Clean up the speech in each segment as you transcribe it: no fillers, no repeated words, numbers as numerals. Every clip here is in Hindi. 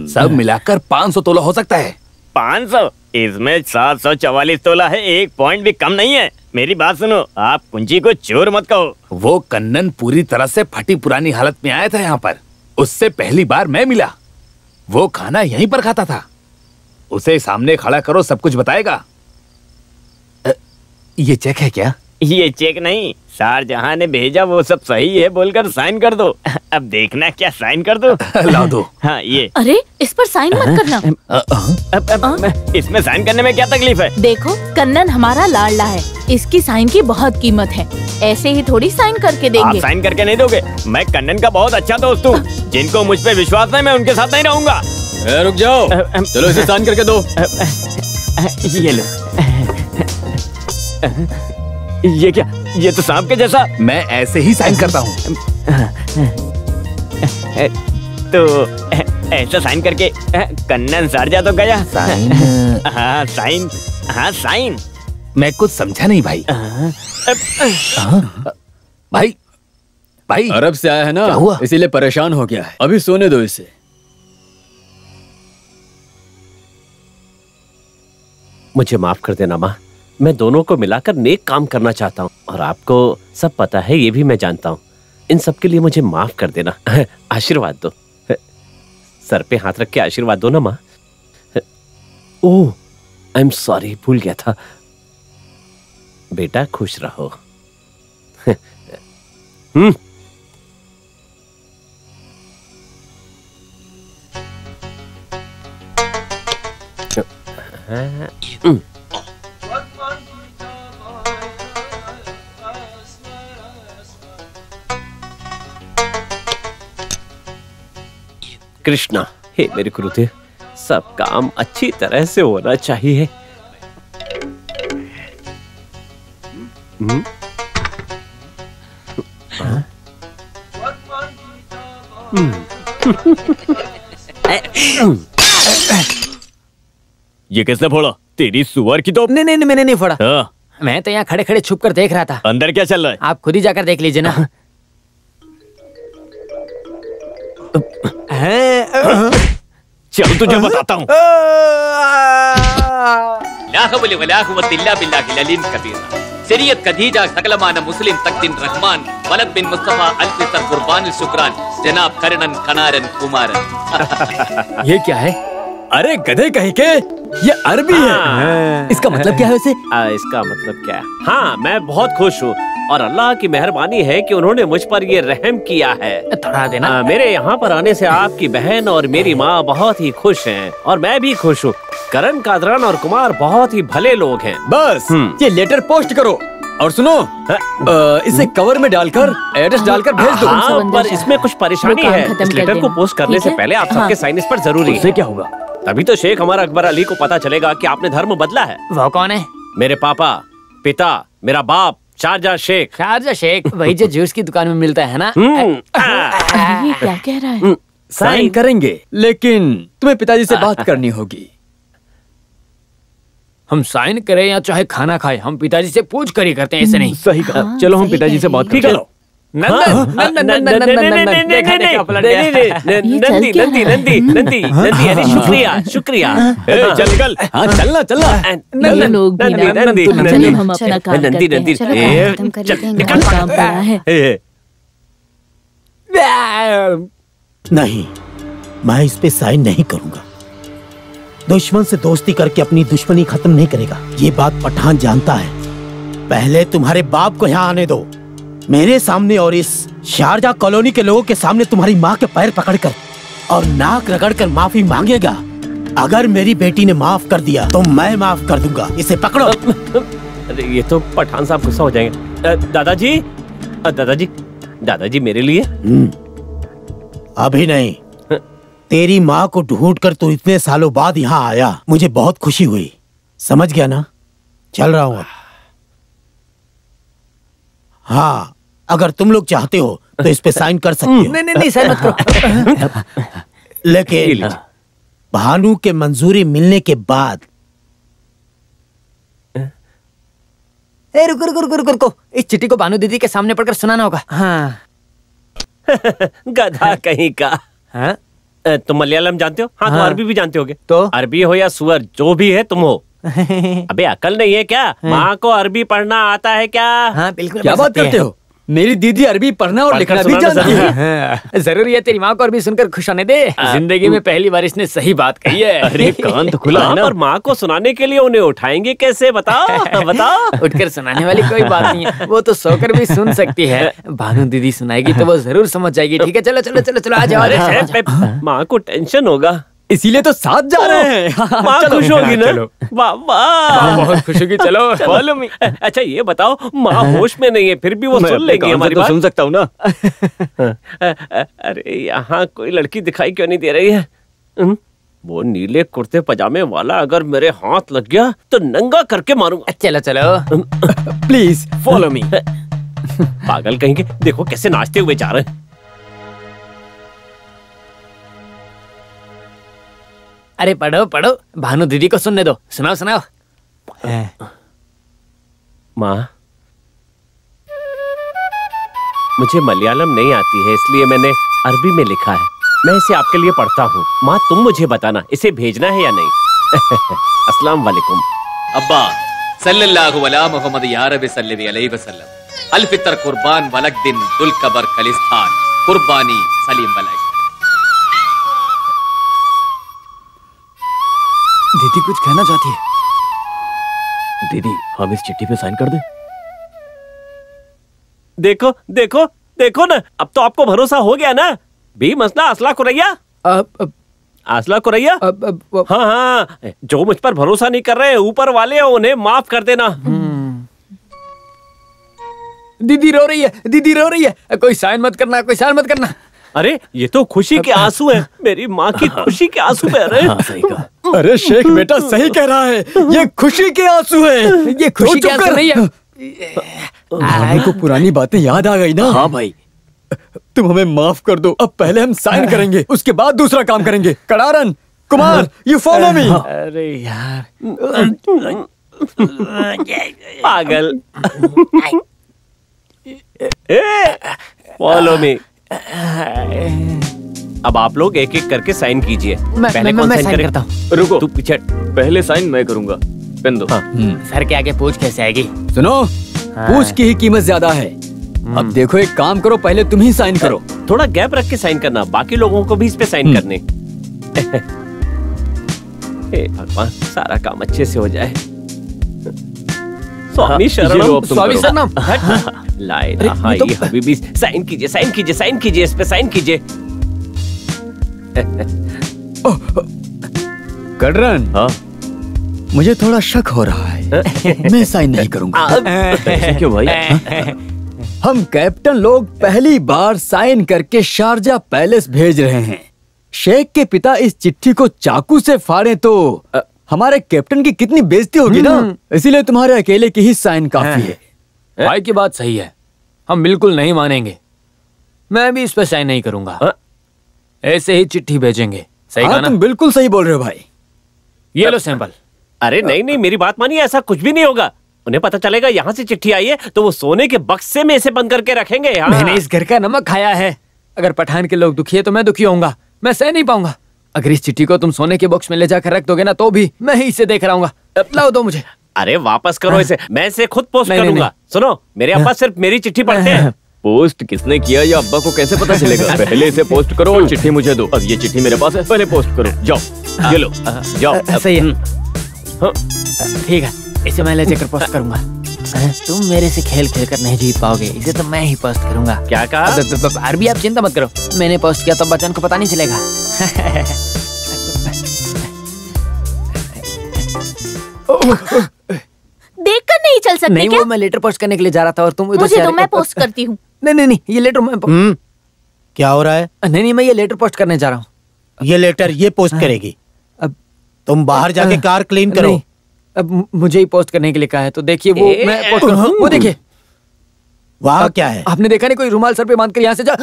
सब मिलाकर 500 तोला हो सकता है। 500? इसमें 744 तोला है, 1 पॉइंट भी कम नहीं है। मेरी बात सुनो, आप कुंजी को चोर मत कहो। वो कन्नन पूरी तरह से फटी पुरानी हालत में आया था यहाँ पर। उससे पहली बार मैं मिला। वो खाना यहीं पर खाता था। उसे सामने खड़ा करो, सब कुछ बताएगा। ये चेक है क्या? ये चेक नहीं, शाहजहां ने भेजा, वो सब सही है बोलकर साइन कर दो। अब देखना क्या साइन कर दो। लाओ दो। हाँ ये। अरे इस पर साइन मत करना। अब इसमें साइन करने में क्या तकलीफ है? देखो कन्नन हमारा लाडला है, इसकी साइन की बहुत कीमत है। ऐसे ही थोड़ी साइन करके देंगे। आप साइन करके नहीं दोगे? मैं कन्नन का बहुत अच्छा दोस्त हूँ। जिनको मुझ पे विश्वास है मैं उनके साथ नहीं रहूंगा। रुक जाओ, चलो इसे साइन करके दो। ये लो। ये क्या? ये तो सांप के जैसा। मैं ऐसे ही साइन करता हूँ। तो ऐसा साइन करके कन्नन शारजा तो गया। साइन? हाँ साइन। हाँ साइन। मैं कुछ समझा नहीं भाई। भाई भाई अरब से आया है ना, इसीलिए परेशान हो गया है। अभी सोने दो इसे। मुझे माफ कर देना माँ, मैं दोनों को मिलाकर नेक काम करना चाहता हूँ और आपको सब पता है, ये भी मैं जानता हूँ। इन सब के लिए मुझे माफ कर देना। आशीर्वाद दो, सर पे हाथ रख के आशीर्वाद दो ना माँ। ओह आई एम सॉरी, भूल गया था। बेटा खुश रहो। कृष्णा, हे मेरे गुरुदेव, सब काम अच्छी तरह से होना चाहिए। ये किसने फोड़ा? तेरी सुअर की तो। नहीं मैंने नहीं फोड़ा। मैं तो यहाँ खड़े खड़े छुप कर देख रहा था। अंदर क्या चल रहा है? आप खुद ही जाकर देख लीजिए ना। चल तुझे बताता हूँ। शरीयत कदीजा सकलमान मुस्लिम तकदीन रहमान वलद बिन मुस्तफा अल्फितर कुर्बान शुक्रान जनाब करनन कनारन कुमारन। ये क्या है? अरे गधे कहीं के, ये अरबी है। इसका मतलब क्या है वैसे? इसका मतलब क्या है? हाँ मैं बहुत खुश हूँ और अल्लाह की मेहरबानी है कि उन्होंने मुझ पर ये रहम किया है। थोड़ा देना। मेरे यहाँ पर आने से आपकी बहन और मेरी माँ बहुत ही खुश हैं और मैं भी खुश हूँ। करण, कादरान और कुमार बहुत ही भले लोग हैं। बस ये लेटर पोस्ट करो और सुनो, इसे कवर में डालकर एड्रेस डालकर भेज दो। हाँ, पर इसमें कुछ परेशानी है। इस लेटर को पोस्ट करने से पहले आप सबके साइन इस पर जरूरी है। उससे क्या होगा? तभी तो शेख अमर अकबर अली को पता चलेगा कि आपने धर्म बदला है। वो कौन है? मेरे पापा, पिता, मेरा बाप शारजा शेख। शारजा शेख वही जो जूस की दुकान में मिलता है ना? ये क्या कह रहा है? साइन करेंगे, लेकिन तुम्हें पिताजी से बात करनी होगी। हम साइन करें या चाहे खाना खाए, हम पिताजी से पूछ कर ही करते हैं, ऐसे नहीं। सही कहा। चलो हम पिताजी से बात करते हैं। शुक्रिया शुक्रिया। चल निकल। हाँ चलना चलना। ये लोग भी ना, चलो हम अपना काम करते हैं। चलो खत्म कर लेते हैं, बहुत काम पड़ा है। नहीं, मैं इस पे साइन नहीं करूंगा। दुश्मन से दोस्ती करके अपनी दुश्मनी खत्म नहीं करेगा, ये बात पठान जानता है। पहले तुम्हारे बाप को यहाँ आने दो, मेरे सामने और इस शारजा कॉलोनी के लोगों के सामने तुम्हारी माँ के पैर पकड़कर और नाक रगड़कर माफी मांगेगा। अगर मेरी बेटी ने माफ कर दिया तो मैं माफ कर दूंगा। इसे पकड़ो। अरे ये तो पठान साहब गुस्सा हो जाएंगे। दादाजी, दादाजी, दादाजी मेरे लिए? अभी नहीं, तेरी माँ को ढूंढकर तू इतने सालों बाद यहाँ आया, मुझे बहुत खुशी हुई। समझ गया ना? चल रहा हूँ। हाँ, अगर तुम लोग चाहते हो तो इस पे साइन कर सकते हो। नहीं साइन मत करो। लेकिन भानु के मंजूरी मिलने के बाद। रुको, इस चिट्ठी को भानु दीदी के सामने पढ़कर सुनाना होगा। हाँ गधा कहीं का। हाँ? तुम मलयालम जानते हो? हाँ, तुम हाँ। अरबी भी जानते होगे। तो अरबी हो या सुअर, जो भी है तुम हो। अबे अकल नहीं है क्या? माँ को अरबी पढ़ना आता है क्या? हाँ बिल्कुल। क्या बात करते हो? मेरी दीदी अरबी पढ़ना और लिखना भी जानती है। जरूरी है तेरी माँ को अरबी सुनकर खुश होने दे। जिंदगी में पहली बार इसने सही बात कही है। अरे कान तो खुला है ना। पर माँ को सुनाने के लिए उन्हें उठाएंगे कैसे? बताओ बताओ। उठकर सुनाने वाली कोई बात नहीं है, वो तो सोकर भी सुन सकती है। भानु दीदी सुनाएगी तो वो जरूर समझ जाएगी। ठीक है, चलो चलो चलो चलो, आ जाओ। माँ को टेंशन होगा, इसीलिए तो साथ जा रहे हैं। माँ खुश होगी ना? वाह वाह, बहुत खुश होगी। चलो फॉलो मी। अच्छा ये बताओ, माँ होश में नहीं है फिर भी वो सुन लेगी हमारी बात? सुन सकता हूँ ना। अरे यहाँ कोई लड़की दिखाई क्यों नहीं दे रही है? वो नीले कुर्ते पजामे वाला अगर मेरे हाथ लग गया तो नंगा करके मारूंगा। चलो चलो, प्लीज फॉलो मी। पागल कहीं के, देखो कैसे नाचते हुए जा रहे हैं। अरे पढ़ो पढ़ो, भानु दीदी को सुनने दो। सुनाओ सुनाओ। माँ, मुझे मलयालम नहीं आती है, इसलिए मैंने अरबी में लिखा है। मैं इसे आपके लिए पढ़ता हूँ। माँ तुम मुझे बताना इसे भेजना है या नहीं। अस्सलाम वालेकुम। अब्बा सल्लल्लाहु अला मुहम्मद या रबी सल्लल्लाहु अलैहि वसल्लम। अल फितर कुर्बान वलक दिन दुल कबर खलिस्तान कुर्बानी सलीम बलक। दीदी कुछ कहना चाहती है। दीदी हम इस चिट्ठी पे साइन कर दें? देखो देखो देखो ना, अब तो आपको भरोसा हो गया ना। भी मसला असला कुरैया, असला कुरैया। हाँ हाँ, जो मुझ पर भरोसा नहीं कर रहे ऊपर वाले उन्हें माफ कर देना। दीदी रो रही है, दीदी रो रही है। कोई साइन मत करना, कोई साइन मत करना। अरे ये तो खुशी के आंसू हैं। मेरी माँ की खुशी के आंसू बह रहे हैं। हाँ, सही कहा। अरे शेख बेटा सही कह रहा है, ये खुशी के आंसू हैं। ये खुशी के आंसू नहीं है। हमें को पुरानी बातें याद आ गई ना। हाँ भाई, तुम हमें माफ कर दो। अब पहले हम साइन करेंगे, उसके बाद दूसरा काम करेंगे। कड़ारन, कुमार, यू फॉलो मी। अरे यार पागल। Follow me. अब आप लोग एक एक करके साइन कीजिए। पहले कौन साइन करेगा? रुको, तू पीछे। पहले साइन मैं करूंगा। पेन दो। सर के आगे पूछ कैसे आएगी? सुनो, पूछ की ही कीमत ज्यादा है। अब देखो एक काम करो, पहले तुम ही साइन करो। थोड़ा गैप रख के साइन करना, बाकी लोगों को भी इस पे साइन करने। हे भगवान, सारा काम अच्छे से हो जाए। स्वामी शरणम, स्वामी शरणम। ला इलाहा इल्लल्लाह। हबीबी साइन कीजिए, साइन कीजिए, साइन कीजिए, इस पे साइन कीजिए। कड़रन, हाँ मुझे थोड़ा शक हो रहा है। मैं साइन नहीं करूंगा। क्यों भाई? हम कैप्टन लोग पहली बार साइन करके शारजा पैलेस भेज रहे हैं। शेख के पिता इस चिट्ठी को चाकू से फाड़े तो हमारे कैप्टन की कितनी बेइज्जती होगी ना। इसीलिए तुम्हारे अकेले की ही साइन काफी है। भाई की बात सही है, हम बिल्कुल नहीं मानेंगे। मैं भी इस पे साइन नहीं करूंगा। ऐसे ही चिट्ठी भेजेंगे। सही कहा ना? तुम बिल्कुल सही बोल रहे हो भाई। ये लो सैंपल। अरे नहीं नहीं, मेरी बात मानिए, ऐसा कुछ भी नहीं होगा। उन्हें पता चलेगा यहाँ से चिट्ठी आई है तो वो सोने के बक्से में इसे बंद करके रखेंगे। मैंने इस घर का नमक खाया है। अगर पठान के लोग दुखी है तो मैं दुखी होऊंगा। मैं सह नहीं पाऊंगा। अगर इस चिट्ठी को तुम सोने के बॉक्स में ले जाकर रख दोगे ना तो भी मैं ही इसे देख रहा हूँ। लाओ दो मुझे। अरे वापस करो इसे, मैं इसे खुद पोस्ट करूंगा। सुनो, मेरे अब्बा सिर्फ मेरी चिट्ठी पढ़ते हैं। पोस्ट किसने किया ये अब्बा को कैसे पता चलेगा? पहले इसे पोस्ट करो और चिट्ठी मुझे दो। अब ये चिट्ठी मेरे पास है, पहले पोस्ट करो। जाओ, ये लो, जाओ। सही है, ठीक है, इसे मैं ले जाकर पोस्ट करूंगा। तुम मेरे से खेल खेल कर नहीं जीत पाओगे, इसे तो मैं ही पोस्ट करूंगा। क्या कहा? अरबी आप चिंता मत करो, मैंने पोस्ट किया तो बच्चन को पता नहीं चलेगा। देखकर नहीं चल सकते नहीं, क्या? वो मैं लेटर पोस्ट करने के लिए जा रहा था और तुम मुझे तो मैं पोस्ट करती हूँ। नहीं, ये लेटर मैं क्या हो रहा है? नहीं, मैं ये लेटर पोस्ट करने जा रहा हूँ। ये लेटर ये पोस्ट करेगी। अब तुम बाहर जाके कार क्लीन करो। नहीं, अब मुझे ही पोस्ट करने के लिए कहा है तो देखिए वो मैं पोस्ट करूँ। वो देखिए वहाँ क्या है? आपने देखा नहीं, कोई रुमाल सर पे बांध कर यहाँ से जा।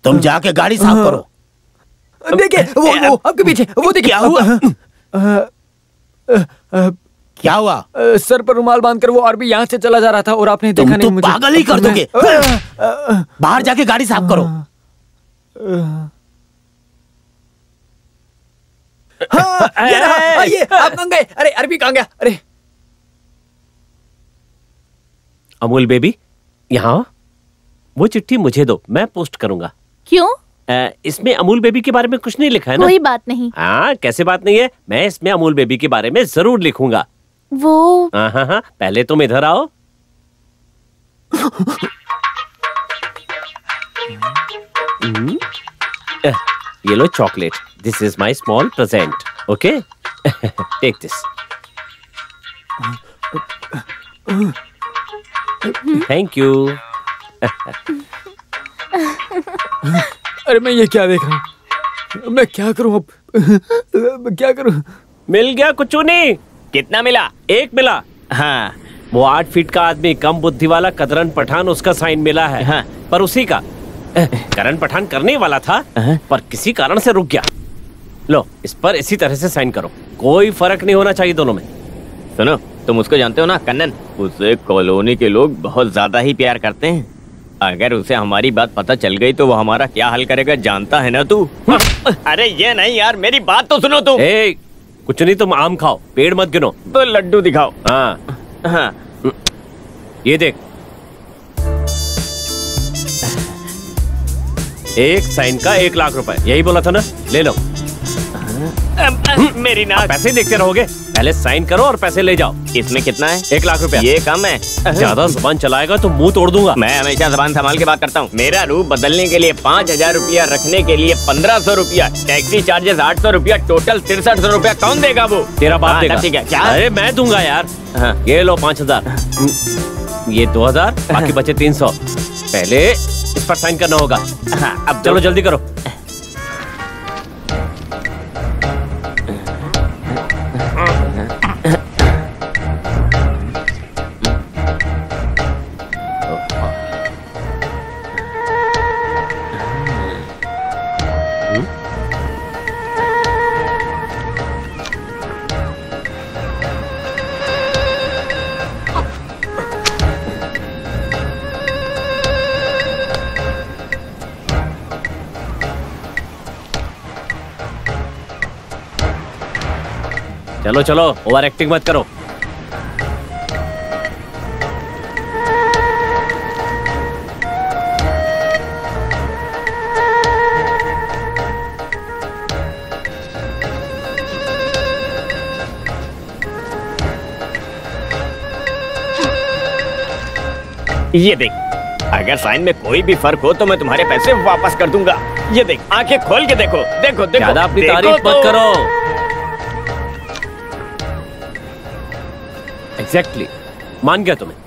तुम जाके गाड़ी साफ करो। देखिए वो आपके पीछे, वो देखिए। क्या हुआ? क्या हुआ? सर पर रुमाल बांधकर वो आरबी यहाँ से चला जा रहा था और आपने देखा नहीं। मुझे पागल ही कर दोगे। बाहर जाके गाड़ी साफ करो। ये रहा, आइए, आप कहाँ गए? अरे आरबी कहाँ गया? अरे अमूल बेबी, यहाँ वो चिट्ठी मुझे दो, मैं पोस्ट करूंगा। क्यों? इसमें अमूल बेबी के बारे में कुछ नहीं लिखा है ना? कोई बात नहीं। हाँ, कैसे बात नहीं है? मैं इसमें अमूल बेबी के बारे में जरूर लिखूंगा। वो हाँ, पहले तुम इधर आओ। ये लो chocolate, this is my small present, okay? Take this. Thank you. अरे मैं ये क्या देख रहा हूँ? मैं क्या करूँ अब? मैं क्या करूँ? मिल गया कुछ नहीं। कितना मिला? 1 मिला। हाँ, वो 8 फीट का आदमी, कम बुद्धि वाला कतरन पठान, उसका साइन मिला है। हाँ। पर उसी का करण पठान करने वाला था, पर किसी कारण से रुक गया। लो, इस पर इसी तरह से साइन करो, कोई फर्क नहीं होना चाहिए दोनों में। सुनो, तुम उसको जानते हो ना, कन्नन? उसे कॉलोनी के लोग बहुत ज्यादा ही प्यार करते हैं। अगर उसे हमारी बात पता चल गई तो वो हमारा क्या हाल करेगा जानता है ना तू? अरे ये नहीं यार, मेरी बात तो सुनो तुम। कुछ नहीं, तुम आम खाओ, पेड़ मत गिनो। तो लड्डू दिखाओ। हाँ, ये देख, एक साइन का 1 लाख रुपए, यही बोला था ना? ले लो। मेरी नाक। पैसे देखते रहोगे? पहले साइन करो और पैसे ले जाओ। इसमें कितना है? 1 लाख रुपया। ये कम है। ज्यादा जुबान चलाएगा तो मुंह तोड़ दूंगा। मैं हमेशा जुबान संभाल के बात करता हूँ। मेरा रूप बदलने के लिए 5000 रुपया, रखने के लिए 1500 रुपया, टैक्सी चार्जेस 800 रुपया, टोटल 6300 रुपया। कौन देगा वो? तेरा बाप देगा। ठीक है। क्या? अरे मैं दूंगा यार। ये लो 5000, ये 2000, बाकी बचे 300। पहले इस पर साइन करना होगा। अब चलो जल्दी करो। चलो चलो, ओवर एक्टिंग मत करो। ये देख, अगर साइन में कोई भी फर्क हो तो मैं तुम्हारे पैसे वापस कर दूंगा। ये देख, आंखें खोल के देखो, देखो देखो। ज्यादा अपनी तारीफ मत करो। एग्जैक्टली, मान गया तुम्हें।